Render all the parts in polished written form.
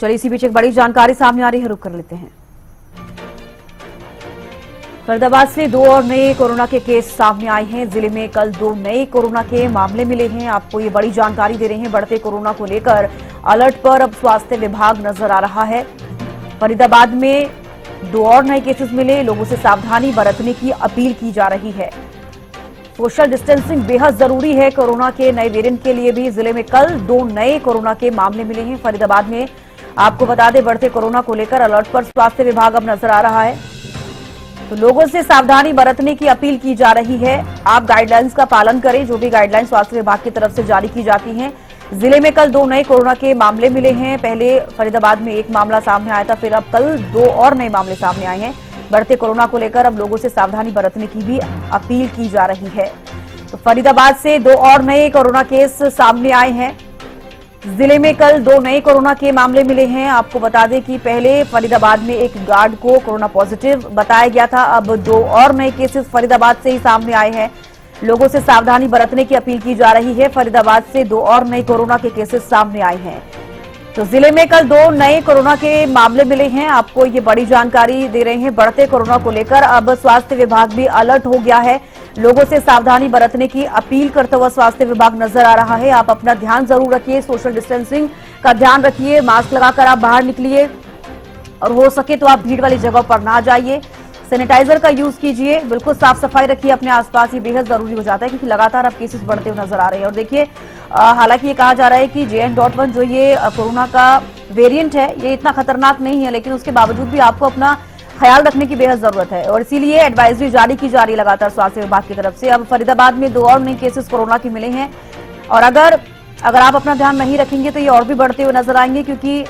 चलिए इसी बीच एक बड़ी जानकारी सामने आ रही है, रुक कर लेते हैं। फरीदाबाद से दो और नए कोरोना के केस सामने आए हैं। जिले में कल दो नए कोरोना के मामले मिले हैं। आपको ये बड़ी जानकारी दे रहे हैं। बढ़ते कोरोना को लेकर अलर्ट पर अब स्वास्थ्य विभाग नजर आ रहा है। फरीदाबाद में दो और नए केसेस मिले। लोगों से सावधानी बरतने की अपील की जा रही है। सोशल डिस्टेंसिंग बेहद जरूरी है। कोरोना के नए वेरिएंट के लिए भी जिले में कल दो नए कोरोना के मामले मिले हैं। फरीदाबाद में आपको बता दें, बढ़ते कोरोना को लेकर अलर्ट पर स्वास्थ्य विभाग अब नजर आ रहा है। तो लोगों से सावधानी बरतने की अपील की जा रही है। आप गाइडलाइंस का पालन करें, जो भी गाइडलाइंस स्वास्थ्य विभाग की तरफ से जारी की जाती हैं। जिले में कल दो नए कोरोना के मामले मिले हैं। पहले फरीदाबाद में एक मामला सामने आया था, फिर अब कल दो और नए मामले सामने आए हैं। बढ़ते कोरोना को लेकर अब लोगों से सावधानी बरतने की भी अपील की जा रही है। तो फरीदाबाद से दो और नए कोरोना केस सामने आए हैं। जिले में कल दो नए कोरोना के मामले मिले हैं। आपको बता दें कि पहले फरीदाबाद में एक गार्ड को कोरोना पॉजिटिव बताया गया था। अब दो और नए केसेस फरीदाबाद से ही सामने आए हैं। लोगों से सावधानी बरतने की अपील की जा रही है। फरीदाबाद से दो और नए कोरोना के केसेस सामने आए हैं। तो जिले में कल दो नए कोरोना के मामले मिले हैं। आपको ये बड़ी जानकारी दे रहे हैं। बढ़ते कोरोना को लेकर अब स्वास्थ्य विभाग भी अलर्ट हो गया है। लोगों से सावधानी बरतने की अपील करता हुआ स्वास्थ्य विभाग नजर आ रहा है। आप अपना ध्यान जरूर रखिए, सोशल डिस्टेंसिंग का ध्यान रखिए, मास्क लगाकर आप बाहर निकलिए और हो सके तो आप भीड़ वाली जगह पर ना जाइए। सैनिटाइजर का यूज कीजिए, बिल्कुल साफ सफाई रखिए अपने आसपास। ये बेहद जरूरी हो जाता है क्योंकि लगातार अब केसेस बढ़ते हुए नजर आ रहे हैं। और देखिए, हालांकि ये कहा जा रहा है कि JN.1 जो ये कोरोना का वेरिएंट है, ये इतना खतरनाक नहीं है, लेकिन उसके बावजूद भी आपको अपना ख्याल रखने की बेहद जरूरत है और इसीलिए एडवाइजरी जारी की जा रही है लगातार स्वास्थ्य विभाग की तरफ से। अब फरीदाबाद में दो और नए केसेस कोरोना के मिले हैं और अगर आप अपना ध्यान नहीं रखेंगे तो ये और भी बढ़ते हुए नजर आएंगे, क्योंकि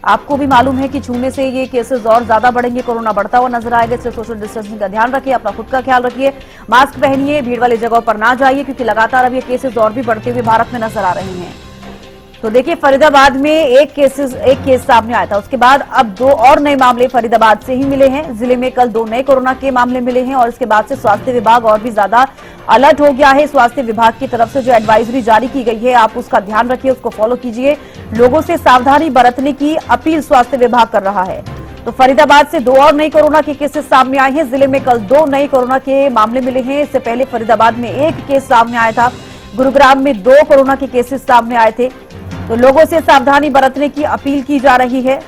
आपको भी मालूम है कि छूने से ये केसेस और ज्यादा बढ़ेंगे, कोरोना बढ़ता हुआ नजर आएगा। इसलिए सोशल डिस्टेंसिंग का ध्यान रखिए, अपना खुद का ख्याल रखिए, मास्क पहनिए, भीड़ वाली जगह पर ना जाइए, क्योंकि लगातार अब ये केसेस और भी बढ़ते हुए भारत में नजर आ रहे हैं। तो देखिए, फरीदाबाद में एक केस सामने आया था, उसके बाद अब दो और नए मामले फरीदाबाद से ही मिले हैं। जिले में कल दो नए कोरोना के मामले मिले हैं और इसके बाद से स्वास्थ्य विभाग और भी ज्यादा अलर्ट हो गया है। स्वास्थ्य विभाग की तरफ से जो एडवाइजरी जारी की गई है, आप उसका ध्यान रखिए, उसको फॉलो कीजिए। लोगों से सावधानी बरतने की अपील स्वास्थ्य विभाग कर रहा है। तो फरीदाबाद से दो और नए कोरोना के केसेस सामने आए हैं। जिले में कल दो नए कोरोना के मामले मिले हैं। इससे पहले फरीदाबाद में एक केस सामने आया था। गुरुग्राम में दो कोरोना के केसेस सामने आए थे। तो लोगों से सावधानी बरतने की अपील की जा रही है।